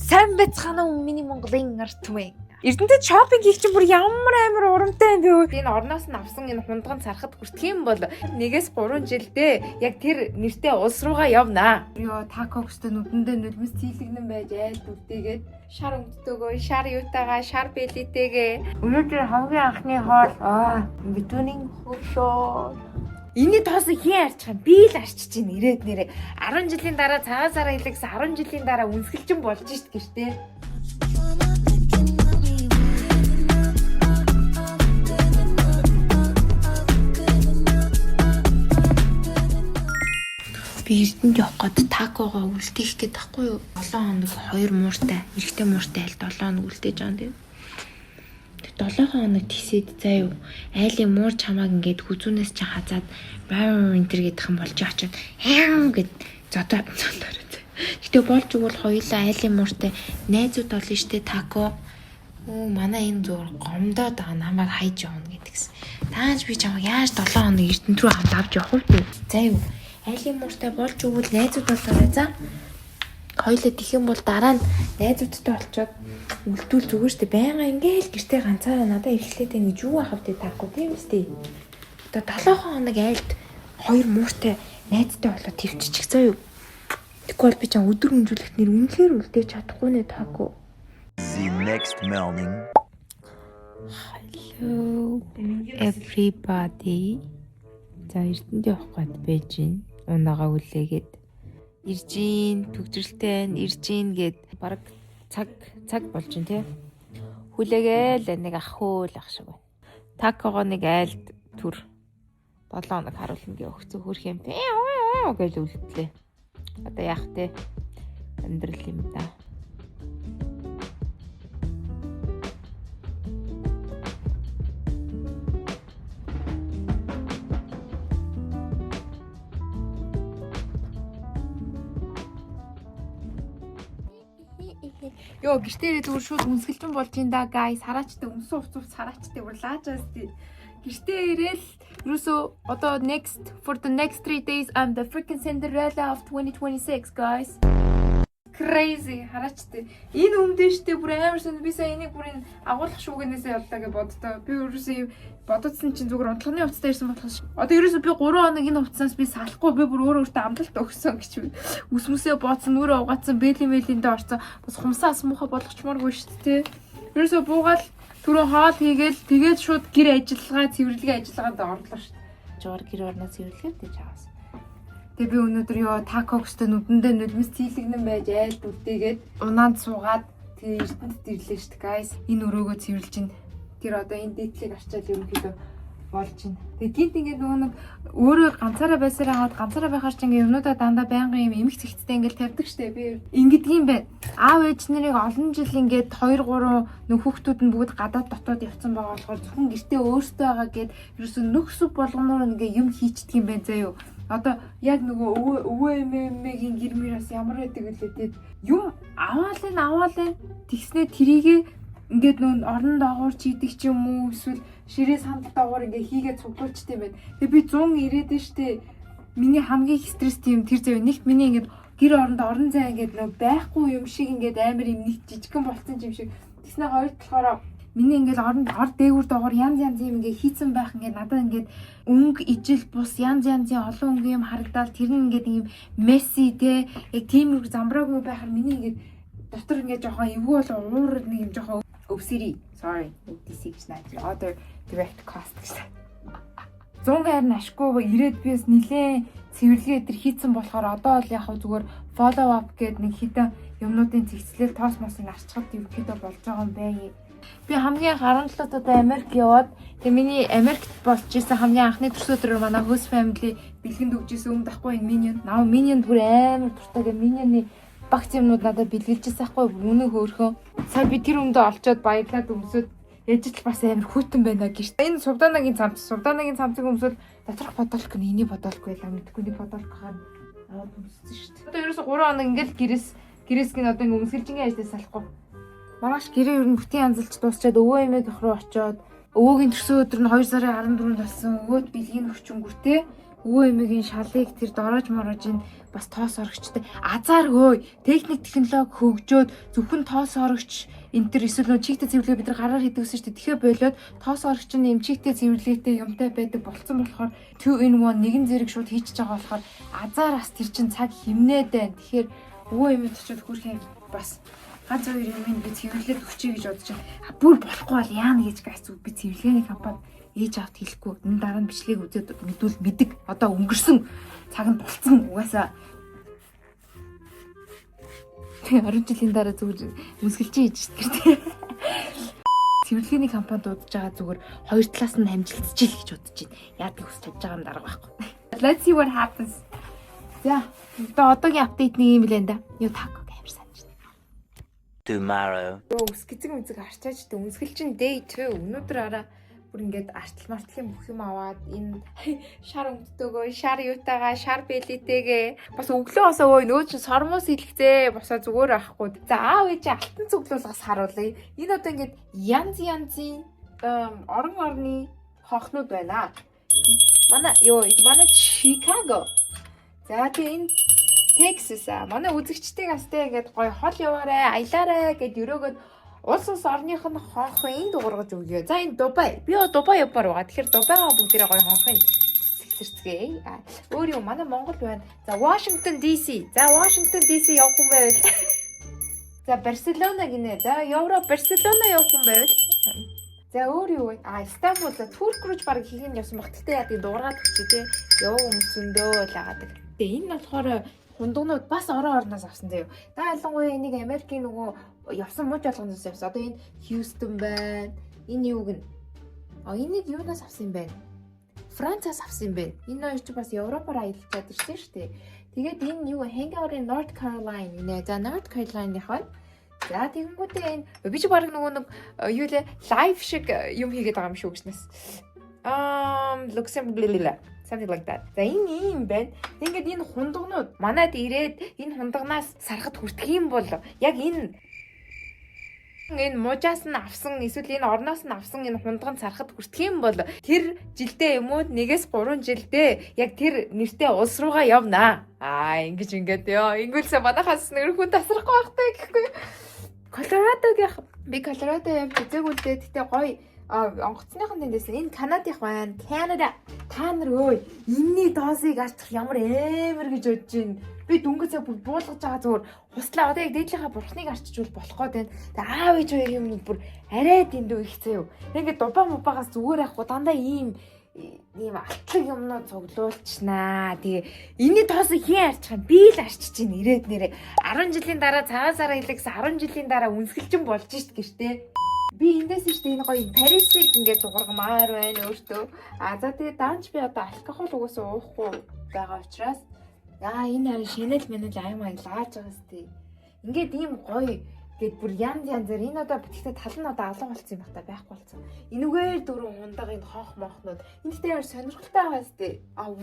Сайн байцгаана уу миний Монголын ард түмэн. Эрдэнэтэд шопинг хийх чинь бүр ямар амар урамтай юм бэ вэ? Энэ орноос нь авсан энэ хундган царахад хүртэх юм бол 1-3 жилдээ яг тэр нэртэй улс руугаа явнаа. Йоо тако гэстэй нүдэндээ нулимс цэйлэгнэн байж айл дүртэйгээд шар өмдтөөгөө, шар юутаага, шар бэлитэйгээ. Өнөөдөр хамгийн анхны хоол битүүний хөвшөө. Эний тоосыг хийн арчих юм. Би л арчиж чинь ирээд нэрээ 10 жилийн дараа цагаасаараа илгэсэн 10 жилийн дараа үнсгэлжин болж шít гэртээ. Би Эрдэнэт явах гээд такогоо үлдээх гээд тахгүй юу? 7 хоног 2 мууртай, эрэгтэй мууртай айл 7 хоног үлдээж байгаа юм. 7 хоног тийсээд заа юу. Айлын муур чамааг ингээд хүзүүнээс чи хазаад энтер гэдэх юм болж очиод гэд зодоор. Гэтэ болж өгвөл хоёулаа айлын мууртай найзууд олно штэ тако. Манай энэ зур гомдоод байгаа намайг хайж явна гэдгсэн. Тааж би чамайг яаж 7 хоног Эрдэнэт рүү хамт авч явах вэ? Заа юу. Айлын мууртай болж өгвөл найзууд болоорой за. Хоёулаа тэх юм бол дараа нь найзуудтай олцоод үлдүүл зүгээр штэ байнга ингээл гэртээ ганцаараа надад ирэхлээд байна гэж юу ахав дээ таахгүй тийм үстэй. Одоо 7 хоног айлд 2 мууртай найзтай болоод твччих заа юу. Тэгвэл би чам өдөр хөнжүүлэхт нэр үнэхээр үлдээж чадахгүй нэ таахгүй. The next morning. Hello everybody. За Эрдэнэт явах гээд байж гин. Унаага үлээгээд ирж гин төгжрэлтэй ирж гин гэд баг цаг болж гин тий. Хүлээгээл нэг ах шиг байна. Такого нэг айлд төр 7 хоног харуулна гэ өгцөө хөрх юм гэж үлдлээ. Одоо яах те амьдрал юм да. Йоо гэртээ зүгээр шууд үнсгэлжин болж ин да guys хараачтай өмсөн хувцас хараачтай бүр лаажаас тий. Гэртээ ирээл ерөөсөө одоо for the next 3 days I'm the freaking Cinderella of 2026 guys. Crazy хараачтай. Энэ өмдөштэй бүр амар сон би сая энийг бүр энэ агуулах шүүгэнээсээ явлаа гэж боддоо. Би ерөөсөө бододсон чинь зүгээр унтлагын хувцастай ирсэн болохоос. Одоо ерөөсөө би 3 хоног энэ хувцаснаас би салахгүй би бүр өөртөө амлалт өгсөн гэж үсмүсээ бооцсон нүрээ угаацсан бэлиндээ орсон. Бас хумсаас муухай болгочмооргүй шүү дээ. Ерөөсөө буугаал түрүү хоол хийгээл тэгээд шууд гэр ажиллагаа цэвэрлэгээ ажиллагаанд орлоо шүү дээ. Жоор гэр орноо цэвэрлэхээр дээ чаас. Тэгээ би өнөөдөр ёо тако гэстэй нүдэндээ нулимс цэйлэгнэн байж айл дүртэйгээд унаанд суугаад тэгээ Эрдэнэт ирлээ шүү дээ guys. Энэ өрөөгөө цэвэрлж ин тэр одоо энэ дээдлийг арчаал ерөнхийдөө болж байна. Тэгээ гинт ингээд нөгөө нэг өөрөө ганцаараа байсараа хаад ганцаараа байхаар ч ингээд юмнуудаа дандаа байнгын юм эмх зэгцтэй ингээд тавьдаг штэ. Би ингэдэг юм байна. Аав ээж нарыг олон жил ингээд 2-3 нөх хүүхдүүд нь бүгд гадаад дотоод явцсан байгаа болохоор зөвхөн гэртээ өөртөө байгаа гэд ерөөсөө нөхсөв болгоноор ингээд юм хийчдэг юм байна заа юу. Одоо яг нөгөө өвөө эмээгийн гэрмээс ямар байдаг вүлээ юм аваалаа тэгснээ трийгээ ингээд нөө орон доогуур чийдэг ч юм уу эсвэл ширээ сандал доогуур ингээ хийгээд цуглуулчтай юм байна. Тэгээ би 100 ирээд нь штэ. Миний хамгийн стресс тийм тэр зав нэгт миний ингээд гэр орондоо орон зай ингээд нөө байхгүй юм шиг ингээд амар юм нэг жижигхэн болцсон юм шиг. Тэснэ хоёрт болохоор миний ингээд ор дээгүүр доогуур янз юм ингээ хийцэн байх ингээ надад ингээд өнгө ижил бус янз олон өнгө юм харагдаад тэр нь ингээд юм месси те яг тийм үг замбраагүй байхаар миний ингээд дотор ингээ жоохон эвгүй бол уур нэг юм жоохон өвсөри sorry this is not the other direct cost гэсэн. 100 гарн ашгүй ирээд биес нилээ цэвэрлэгээ дээр хийцэн болохоор одоо бол яг зүгээр follow up гэдэг нэг хитэн юмнуудын цэгцлэл тоос мосыг арчхад ерөөхдөө болж байгаа юм байна. Би хамгийн харамслаад одоо Америк яваад тэгээ миний Америкт болж исэн хамгийн анхны төрсөдөр манай host family бэлгэнд өгч исэн юм дахгүй minion. Наа minion бүр амар туртаа гэ minion-ы багц юмнууд надад бэлгэлжсэн байхгүй үнэн хөөрхөн. Сая би тэр өмдөө олцоод баярлаад өмсөд ээжэл бас амар хүйтэн байна гэж. Энэ сувданагийн цамцыг өмсөд доторх бодолк нь эний бодолк байлаа мэдгүй нэг бодолк хаана аваад өмссөн шүү дээ. Одоо ерөөсө 3 хоног ингээл гэрээс гин одоо ингээ өмсгөлжингийн ажлаас салахгүй. Маргааш гэрээ ер нь бүтэн янзалж дуусчаад өвөө эмээх рүү очиод өвөөгийн төрсөн өдөр нь 2 сарын 14-нд болсон өгөөд бэлгийн өвчөнгөртэй өвөө эмигийн шалыг тэр дорож морожийн бас тоос орогчтой азар хөөе техник технологи хөгжөөд зөвхөн тоос орогч энэ төр эсвэл нөө чигтэй цэвэрлэгээ бид нар гараар хийдэг гэсэн чинь тэгэхээр болоод тоос орогч нь юм чигтэй цэвэрлэгтэй юмтай байдаг болцсон болохоор 2 in 1 нэгэн зэрэг шууд хийчихэж байгаа болохоор азар бас тэр чин цаг хэмнээд байна. Тэгэхээр өвөө эмийн очиод хүрхэн бас ганц хоёр юм би цэвэрлээд өгчэй гэж бодож байна. Бүр болохгүй бол яана гэж гайц би цэвэрлэгээний компани ээж авт хэлэхгүй. Энэ дараа нь бичлэгийг үзээд мэдвэл мэдэг. Одоо өнгөрсөн цаг нь болцсон угаасаа 20 жилийн дараа зүгээр үнсгэлж хийж гэртээ. Цэвэрлэгээний компани дуудаж байгаа зүгээр хоёр талаас нь хамжилтж ил гэж бодож байна. Яадаг хүсч чадж байгаа юм дарга байхгүй. Let's see what happens. За, одоогийн апдейт нэг юм билээ да. Юу тако камер санаж байна. Tomorrow. Үсгэцэг мүзэг арчаач тэ үнсгэл чин day 2 өнөөдөр араа бүр ингээд артал марталын бүх юм аваад энэ шар өмдтөөгөө шар юутаага шар бэлитэйгээ бас өглөө осоо өө нөө чин сормоос хэлхзээ босоо зүгээр авахгүй. За аав ээж алтан цуглуулгаас харуулъя. Энэ одоо ингээд янзын орон орны хонхнууд байна. Манай Чикаго. За тэгээ энэ Texas манай үзэгчдээс тэ ингээд гоё хол яваарэ аялаарэ гэд өрөөгöd улс орных нь хонхон энд дуургаж өгье. За энэ Дубай. Би Дубай явмаар байгаа. Тэгэхээр Дубайгаа бүгдээрээ гоё хонхон сэгсэрцгээе. Өөр юм манай Монгол байна. За Washington DC. За Washington DC явах хүн байвал. За Барселона гинэ. За Европ Барселона явах хүн байвал. За өөр юу вэ? Стамбул Турк руу баг хийх нь явсан баг. Тэгтээ яа тийм дуургаад өгч тээ. Яв хүмүүс зөндөө л агадаг. Тэгээ энэ болохоор хундагнууд бас орон орноос авсан заяа. За ялангуяа энийг Америкийн нөгөө явсан мууч болгоноос явсан. Одоо энэ Хьюстон байна. Энэ юуг нь? Энийг юунаас авсан юм бэ? Францаас авсан юм бэ? Энэ хоёр ч бас Европоор аялж чаддаг шүү дээ. Тэгээд энэ юу Hangover-ын North Carolina нэ. За North Carolina-ийн хойно. За тэгэнгүүтээ энэ би ч баг нөгөө нэг юу лээ лайв шиг юм хийгээд байгаа юм шүү гэснээс. Luxembourg something like that. За энэ юм байна. Ингээд энэ хундагнууд манад ирээд энэ хундагнаас сарахад хүртэх юм бол яг энэ мужаас нь авсан эсвэл энэ орноос нь авсан энэ хундган сарахад хүртэх юм бол тэр жилдээ юм уу 1-3 жилдээ яг тэр нэртэй улс руугаа явнаа. Ингэж ингээд ёо ингүүлсэ манахаас нэрхүү тасрахгүй байхтай гэхгүй. Колорадогийн би Колорадо явж үзээгүй л дээ. Гэтэ гоё онгоцныхан дэндээс энэ Канадах байна. Канада та нар өөй энэний доосыг арчих ямар амар гэж бодож байна. Би дүнгээсээ бүр буулгаж байгаа зүгээр хуслаа одоо яг дээдлийнхаа бурхныг арчиж болохгүй байна. Тэгээ аав ээж хоёр юм бүр арай дэндүү их заяа. Ингээд дубаа мубагаас зүгээр авахгүй дандаа ийм алтлаг юмнууд цуглуулчихнаа. Тэгээ энэний доосыг хийн арчих юм би л арчиж чинь ирээд нэрээ 10 жилийн дараа цагаасаараа хэлэхсэн 10 жилийн дараа үнсгэлжин болж шít гэртээ. Би эндээс шүү дээ энэ гоё Парисыг ингээд дуургамаар байна өөртөө. За тэгээ даанч би одоо алкогол угаасаа уухгүй байгаа учраас энэ харин шинэл мэнэл аймаг лааж байгаа сте. Ингээд ийм гоё гэд бүр янзэр энэ одоо битгэхдээ тал нь одоо алга болсон юм байна байхгүй болсон. Энүүгээр дөрөв хундаг энэ хонх мохнууд энэ ихтэй яар сонирхолтой байгаа сте.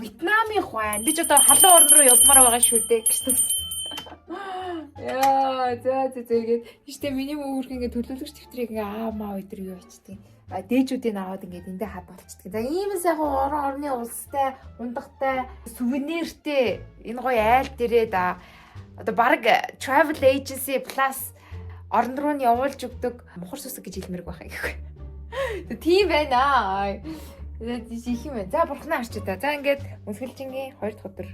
Вьетнамын байна. Би ч одоо халуун орн руу явмаар байгаа шүү дээ гэсэн. Яа тэгээд ихтэй миний мөрх ингээд төлөвлөгч тэмдрийг ингээ маа өдр юу ячдаг. Дээжүүдийн аваад ингээд эндээ хад болчихдаг. За иймээс яг орон орны улстай, ундагтай, сувениртэй энэ гоё айл дээрээ одоо баг travel agency plus орон руу нь явуулж өгдөг мухар сүсэг гэж хэлмэрэг байх гэхгүй. Тийм байна. Их юм байна. За бурхнаа арч удаа. За ингээд үнсгэлжингийн 2 дахь өдөр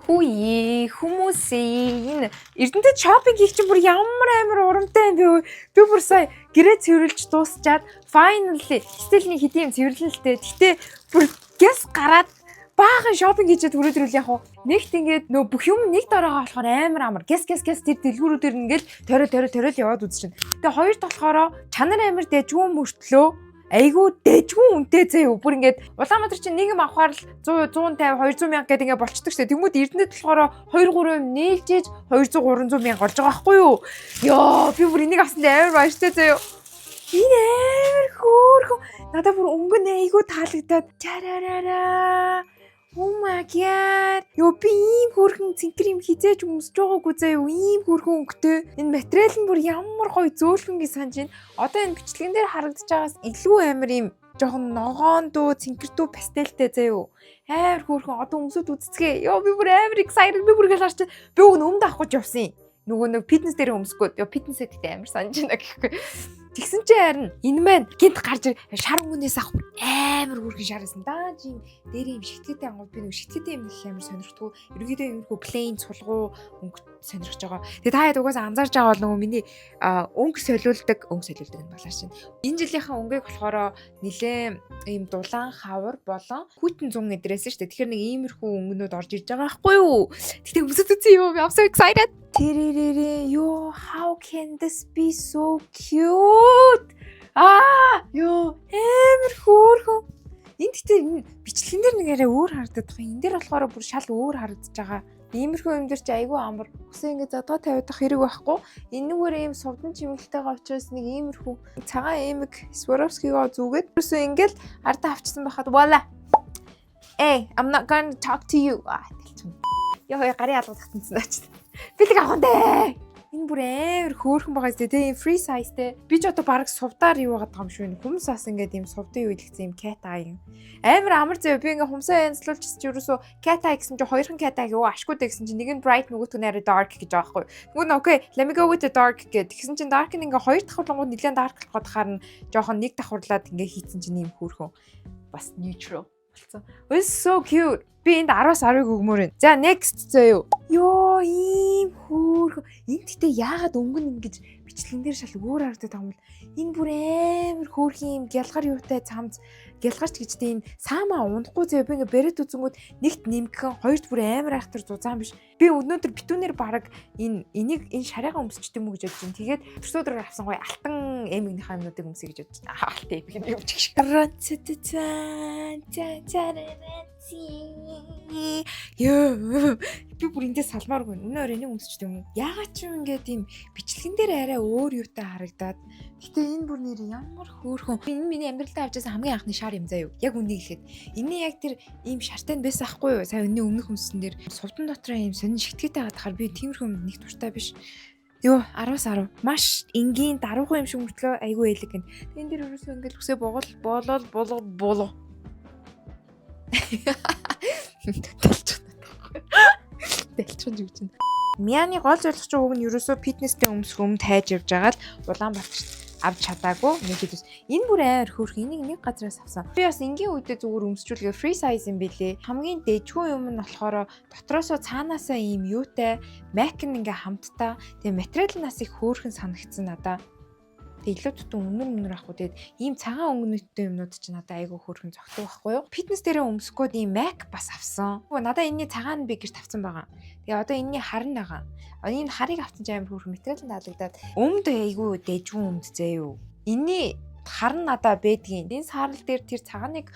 Хүүе хүмүүсээ энэ Эрдэнэтэд шопинг хийх чинь бүр ямар амар урамтай юм бэ? Би бүр сая гэрээ цэвэрлж дуусчаад finally стилний хэдийн цэвэрлэлтэй. Гэтэ бүр гэс гараад баахан шопинг хийчихэд өрөөдрүүл яг нэгт ингээд нөө бүх юм нэг дорогоо болохоор амар гэс тэр дэлгүүрүүдээр ингээл ториол яваад үзчихнэ. Тэгээ хоёр дахь болохоор чанар амар дэжгүүн мөртлөө айгуу дэжгүүн үнэтэй заяа. Бүр ингээд Улаанбаатар чинь нэг юм авахаар л 100 150 200 мянга гэдэг ингээд болчдөг шээ. Тэнгүүд Эрдэнэт болохоор 2-3 юм нээлж ээж 200 300 мянга болж байгаа байхгүй юу? Йоо би бүр энийг авсанд амар баяртай заяа. Энэ амар хөөрхөн надад бүр өнгөн айгуу таалагдаад чарараа. Oh my god. Ёо би ийм хөөрхөн цэнхэр юм хизээж өмсөж байгаагүй заяа. Ийм хөөрхөн өнгөтэй. Энэ материал нь бүр ямар гоё зөөлхөн гэж санаж байна. Одоо энэ бичлэгэн дээр харагдаж байгаас илүү амар юм жоохон ногоон дүү, цэнхэр дүү пастелтэй заяо. Амар хөөрхөн одоо өмсөд үзцгээ. Йоо би бүр амар excited би бүр гэж харч. Би өмнө авах гэж явсан юм. Нөгөө фитнес дээр өмсгөөд. Йоо фитнесэд гэдэг амар санаж байна гэхгүй. Тэгсэн чи харин энэ маань гинт гарч шар өнгөнөөс авах амар хүрхэн шарсан даа чи дээр юм шигтгэдэг ангууд би нэг шигтгэдэг юм их амар сонирхтгүй ерөөдөө юмрхүү плейн цулгуу өнгө сонирхож байгаа. Тэгээ та хэд угаасаа анзаарч байгаа бол нөгөө миний өнгө солиулдаг нь балаач чинь. Энэ жилийнхаа өнгөийг болохоор нилээн ийм дулаан хавар болон хүйтэн 100 эдрээс шүү дээ. Тэгэхээр нэг иймэрхүү өнгөнүүд орж ирж байгаа байхгүй юу? Тэгтээ өмсөд үзье юу? I'm so excited. Тэрэрээ ёо how can this be so cute? Ёо амар хөөрхөн. Энд гэхдээ энэ бичлэгэн дээр нэг арай өөр харагдаад байгаа. Энэ дээр болохоор бүр шал өөр харагдаж байгаа. Иймэрхүү юм дээр чи айгүй амар. Үсээ ингэ задгаа тавиадах хэрэг байхгүй. Энэгээр ийм сувдан чимэлтэйгээ очиос нэг иймэрхүү цагаан эмэг Swarovski-го зүгээд үсээ ингээл ардаа авчихсан байхад voila. Hey, I'm not going to talk to you. Тэлчихэн. Ёо гарын алга татсан ч. Бэлэг авах нэ. Энэ бүр амар хөөрхөн байгаа зү тэ free size тэ. Би ч одоо баг сувдаар юу байгаа юм шүү. Хүмүүс бас ингээд юм сувдын юу илгэсэн юм cat eye юм. Амар амар зөө би ингээд хүмсээ янзлуулчихсан чи ерөөсөө cat eye гэсэн чи хоёрхан cat eye юу ашгүй дээ гэсэн чи нэг нь bright нөгөөт нь арай dark гэж байгаа байхгүй. Тэгвэл окей, let me go with the dark гэд. Тэгсэн чинь dark нь ингээд хоёр давхарлангууд нэлээд dark болоход харна. Жохон нэг давхарлаад ингээд хийцэн чинь юм хөөрхөн. Бас neutral болсон. It's so cute. Би энд 10-аас 10-ыг өгмөр байна. За next заяа. Йоо ийм хөөрхөн. Энд гэтээ яагаад өнгөн ингэж бичлэгэн дээр шал өөр харагдаад байгаа юм бол энэ бүр амар хөөрхөн юм гялгар юутай цамц гялгарч гэжтэй энэ саамаа унахгүй заяа. Би ингээ бэрэт үзэнгүүд нэгт нэмгхэн хоёрт бүр амар айхтар зузаан биш. Би өнөөдөр битүүнээр баг энийг шарайгаа өмсчихдээ мүү гэж бодож байна. Тэгээд төрсөдөр авсан гоё алтан эмигнийхээ юмнуудыг өмсөе гэж бодож байна. Алт эмиг юм чих шиг. Ёо би бүр эндээ салмааргүй. Өнөөр энийг өмсчихдээ юм. Яагаад ч юм ингээд юм бичлэгэн дээр арай өөр юутай харагдаад. Гэтэ энэ бүр нэр ямар хөөрхөн. Энэ миний амьдралдаа авчаасан хамгийн анхны шар юм заяа. Яг үнийг хэлэхэд. Энэ яг тэр ийм шартай байсан ахгүй юу? Сая өнөө өмнөх өмсөн дээр сувдан дотор ийм сонин шигтгэдэг хахаар би тиймэрхүү нэг туртай биш. Йоо 10-аас 10. Маш энгийн даруухан юм шиг мөртлөө айгүй ээлэг гэн. Тэн дээр ерөөсөө ингээд үсээ болоо. Дэлчэн юу чинь. Мяны гол зорилго чинь уг нь ерөөсөө фитнестэй өмсөх өмнө тайж явж байгаа л Улаанбаатарт авч чадаагүй нэг хэдүүс. Энэ бүр амар хөөрхөн. Энийг нэг газраас авсан. Би бас энгийн үедээ зүгээр өмсчүүлгээ free size юм билээ. Хамгийн дэжгүй юм нь болохоор дотроосоо цаанаасаа ийм юутай Mac нь ингээ хамттай. Тэгээ материал нас их хөөрхөн санагдсан надаа. Тэгээ илүү тутун өнөр ахгүй. Тэгээд ийм цагаан өнгөнөттэй юмнууд чинь надад айгүй хөөрхөн зогтдог байхгүй юу? Фитнес дээрээ өмсөх гээд ийм Mac бас авсан. Надад энэний цагаан би гэрт авсан байгаа. Тэгээ одоо энэний харн байгаа. Энэ харыг авсан ч амар хөөрхөн материал таалагдаад өмд айгүй дэжгүй өмд заяа юу. Энэний харн надаа байдгийн. Энэ саарл дээр тэр цагааныг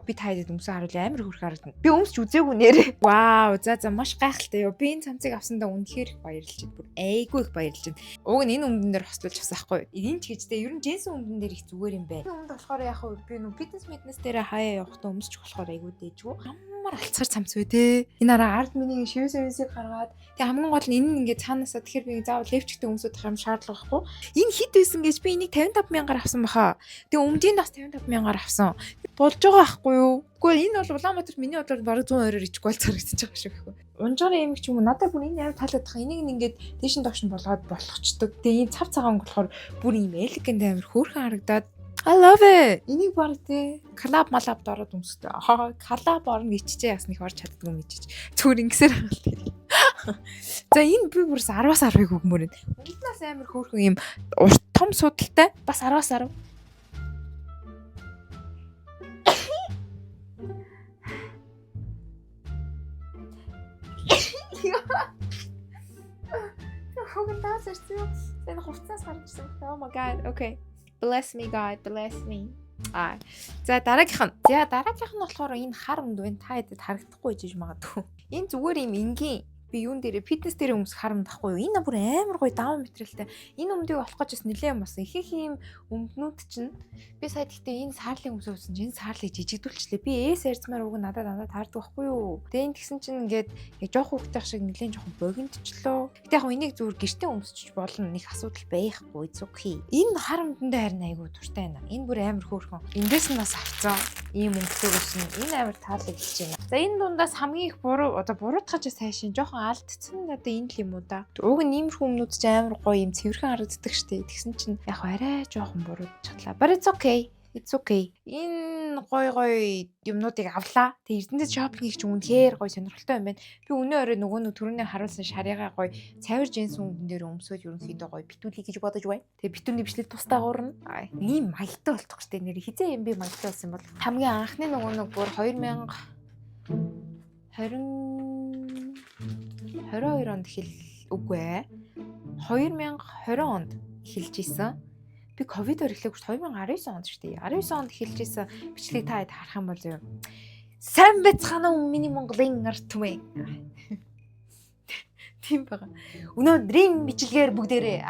би тайдад өмсөн харуул амар хөөрхөн харагдана. Би өмсч үзээгүй нэрээ. Вау, за маш гайхалтай юу. Би энэ цамцыг авсандаа үнэхээр их баярлж байна. Бүр айгүй их баярлж байна. Уг нь энэ өмдөн дээр хослуулж авсан байхгүй юу. Энэ ч гэжтэй ер нь джинсэн өмдөн дээр их зүгээр юм байна. Энэ өмд болохоор яг би нөө фитнес дээр хаяа явахдаа өмсч болохоор айгүй дэжгүй. Амар алцгар цамц бай тээ. Энэ араа ард миний шивсийг гаргаад тэг хамгийн гол нь энэ ингээд цаанаасаа тэгэхээр би заавал левчтэй өмсөх юм шаардлага байхгүй. Энэ хит байсан гэж би энийг 55,000-аар авсан баха. Тэг өмдөнд бас 55,000-аар авсан. Болж байгаа байхгүй юу? Гэхдээ энэ бол Улаанбаатар миний бодлоор бараг 120-оор ичихгүй бол царагдчихж байгаа шүү гэхгүй. Унжаараа юм ч юм уу надад бүр энэ амар таалагдах. Энийг ингээд дэшин доош нь болгоод болгочдөг. Тэгээ энэ цав цагаан болохоор бүр юм элегэнт амар хөөрхөн харагдаад I love it. Энийг баг тий коллаб малабд ороод өмсөв. Коллаб орно гिचчээ ясныг орж чаддгүй мэдчих. Зүгээр ингэсээр хаалт тий. За энэ би бүрс 10-аас 10-ыг өгмөр энэ. Өмнөөс амар хөөрхөн юм урт том судалтай бас 10-аас 10. Хогондаас ирсэн. Энэ хувцас гарчихсан. Oh my god. Okay. Bless me God, bless me. За дараагийнх нь. За дараагийнх нь болохоор энэ хар өмд байна. Та хэдэд харагдахгүй гэж магадгүй. Энэ зүгээр юм энгийн би юун дээрээ фитнес дээрээ өмсөх харамдахгүй юу? Энэ бүр амар гоё даун материалтай. Энэ өмдгийг олох гэж бас нэлээд юм болсон. Их ийм өмднүүд чинь би сая гэхдээ энэ саарлын өмсөө үзсэн чинь энэ саарлыг жижигдүүлчлээ. Би ээс ярьцмаар уг надад таардаг байхгүй юу? Тэгээ энэ тэгсэн чинь ингээд яг жоох хүүхдтэй шиг нэлээд жоохон богиндчлоо. Гэтэ яг энийг зүгээр гэртээ өмсчих болно. Нэг асуудал байхгүй зүгхий. Энэ харамдандаа харин айгүй дуртай байна. Энэ бүр амар хөөрхөн. Эндээс нь бас авцсан. Ийм өмсөөгөөс нь энэ амар таалагдчихэж байна. За энэ дундаас хамгийн их буруутгаж сайшин жоохон алдцсан одоо энэ л юм уу да. Уг нь иймэрхүү өмнөд ч амар гоё юм цэвэрхэн харагддаг штэ. Тэгсэн чинь яг арай жоохон буруутчихлаа. But it's okay. It's okay. Энэ гоё юмнуудыг авлаа. Тэгээ Эрдэнэт шопинг хийх чинь үнэхээр гоё сонирхолтой юм байна. Би өнөө өрөө нөгөө түрүүний харуулсан шарыгаа гоё цавир джинс өмдөн дээр өмсөж ерөнхийдөө гоё битүүлэх гэж бодож байна. Тэгээ битүүний бичлэг тусдаа гурна. Ийм маягтай болчих штэ нэр хизээ юм би маягтай болсон бол хамгийн анхны нөгөө бүр 2022 онд үгүй ээ. 2020 онд эхэлж исэн. Би ковидоор эхлэв 2019 онд шүү дээ. 19 онд эхэлж исэн бичлэг та хэд харах юм бол юу? Сайн байцгаана уу миний Монголын ард түмэн. Тийм байгаа. Өнөөдрийн бичлэгээр бүгдээрээ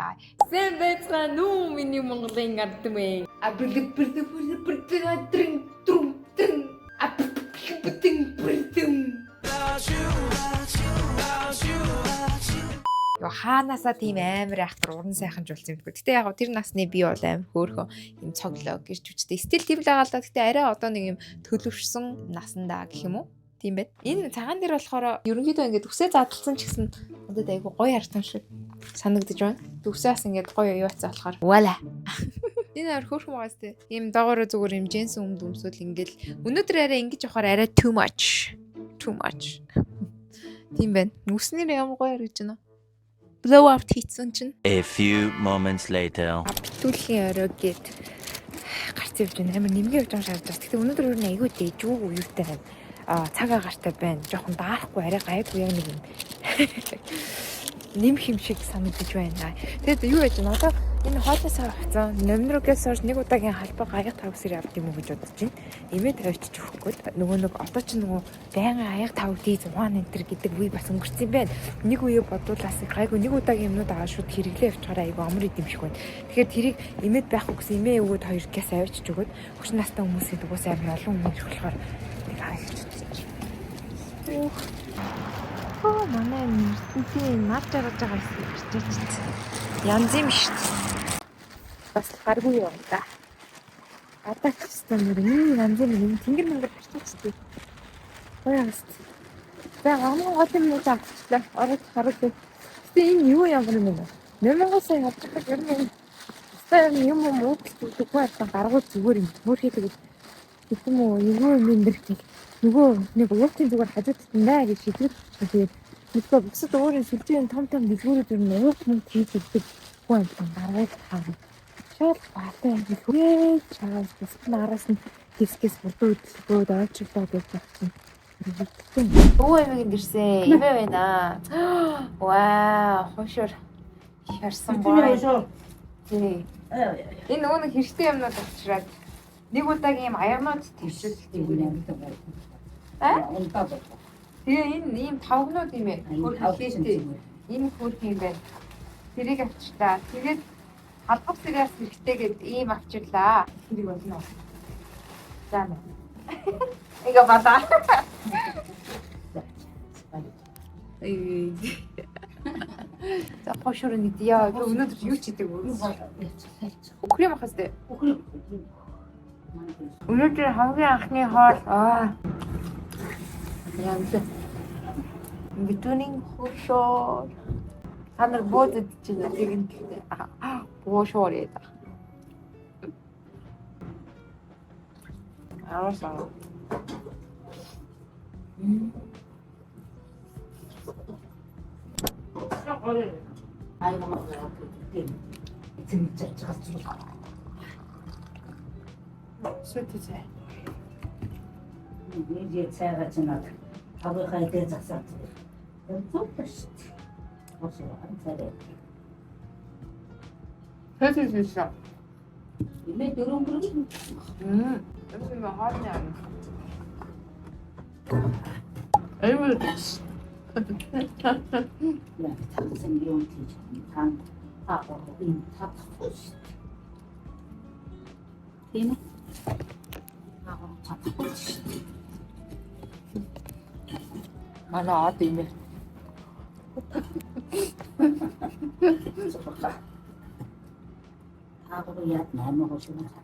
сайн байцгаана уу миний Монголын ард түмэн. Хаанасаа тийм амар айхтар уран сайхан жуулсан юм. Гэтэ яг тэр насны би бол амар хөөрхөн юм цоглоо гэрч үчтэй. Стил тийм л байгаа л да. Гэтэ арай одоо нэг юм төлөвшсөн насандаа гэх юм уу? Тийм байт. Энэ цагаан дээр болохоор ерөнхийдөө ингээд үсээ задлсан ч гэсэн надад айгу гоё харсан шиг санагдаж байна. Үсээс ингээд гоё юуцаа болохоор вала. Энэ амар хөөрхөн байгаас тээ. Ийм доогоороо зүгээр юм джинс өмсөөл ингээл өнөөдөр арай ингэж явахаар арай too much. Тийм байна. Нүснэр ямар гоё харагдаж байна. Blow out хийсэн чинь. A few moments later. Битүүлийн орой гээд гарц явж байна. Амар нэмгээ явж байгаа шаардлагатай. Гэтэ өнөөдөр өөр нь айгүй дэжүүг уюутай байна. Цаг агаартай байна. Жохон даарахгүй арай гайгүй яг нэг юм. Нэмх юм шиг санагдаж байна. Тэгэд юу яаж байна? Одоо энэ хоолоосоо авцсан. Номерогоос орж нэг удаагийн халбаа гаяг тавсэр явд юм уу гэж бодож байна. Имээ тавьчих өгөхгүй. Нөгөө нэг одоо ч нөгөө байнгын аяг тавдий 6 энтер гэдэг үе бас өнгөрсөн юм байна. Нэг үе бодуулаас гайгүй нэг удаагийн юмнууд аваад шууд хэрэглээ явчихаараа айгүй амар идэм шиг байна. Тэгэхээр тэрийг имээд байхгүй гэсэн имээ өгөөд 2 гээс авчиж өгөөд 30 настай хүмүүсийн дугуйс амар олон хүмүүс болохоор нэг хаалж үзчих. Манай нэртэнтэй над жаргаж байгаа юм гарчаач. Янз юм шүү дээ. Бас гаргүй юм да. Атач систем нэр янз юм тэнгэр мангар гарчаач дээ. Гоёс. За хамгийн гол юм уу авчихлаа. Ороод хараад. Гэтэ энэ юу ямар юм бэ? Нэмэгээс явж байгаа юм. Стайл юм уу тэггүй гаргуул зүгээр юм. Мөрхий тэгээд гэх юм уу юу юм нэрхэл. Нөгөө нэг уутын зүгээр хажуудт наа гэж шийдвэр. Тэгээд нэггүй бусад өөрийн сүлжээ том дэлгүүрүүд ер нь уут мөн хийдэг хүн гаргаад хаа. Шал баатай юм хөө чаас бусад нараас нь хэсгээс бүрдөө хөдөлгөөд ойчлоо гэж байна. Өө эмэг ирсэн. Эмээ байна. Вау, хошор. Харсан боо. Тий. Энэ нөгөө нэг хэрэгтэй юмнууд авчираад нэг удаагийн юм аягнууд твшилт юм байна. Тэгээ энэ ийм тавгнууд юм ээ. Хөрхийтэй. Энэ хөрх юм байна. Тэрийг авчлаа. Тэгээд халбах сэрээс хэрэгтэй гээд ийм авчирлаа. Тэрийг болно уу? За мэ. Эга бата. За хошор нэг яа. Өнөөдөр юу ч хийдэг үү? Өхрийн махас дээ. Өнөөдөр хамгийн анхны хоол янз. Битүүний хошор. Ханар бодож чинь тэгэнтэй. Хошор яа. Арасаа. 아이고 막 진짜 저거 스위트지. 이제 제가 지나 밥을 가야 돼 작사. 좀 씨. 무슨 안 차례. 해줄 수 있어. 이메 들어온 그러기. 요즘에 하지 않아. 에이블 Яг тагсан юм тийж тань таахгүй энэ татахгүй шүү дээ. Тийм үү? Таахгүй татахгүй шүү дээ. Манай аад юм ээ. Таахгүй яд наймаа шүү дээ.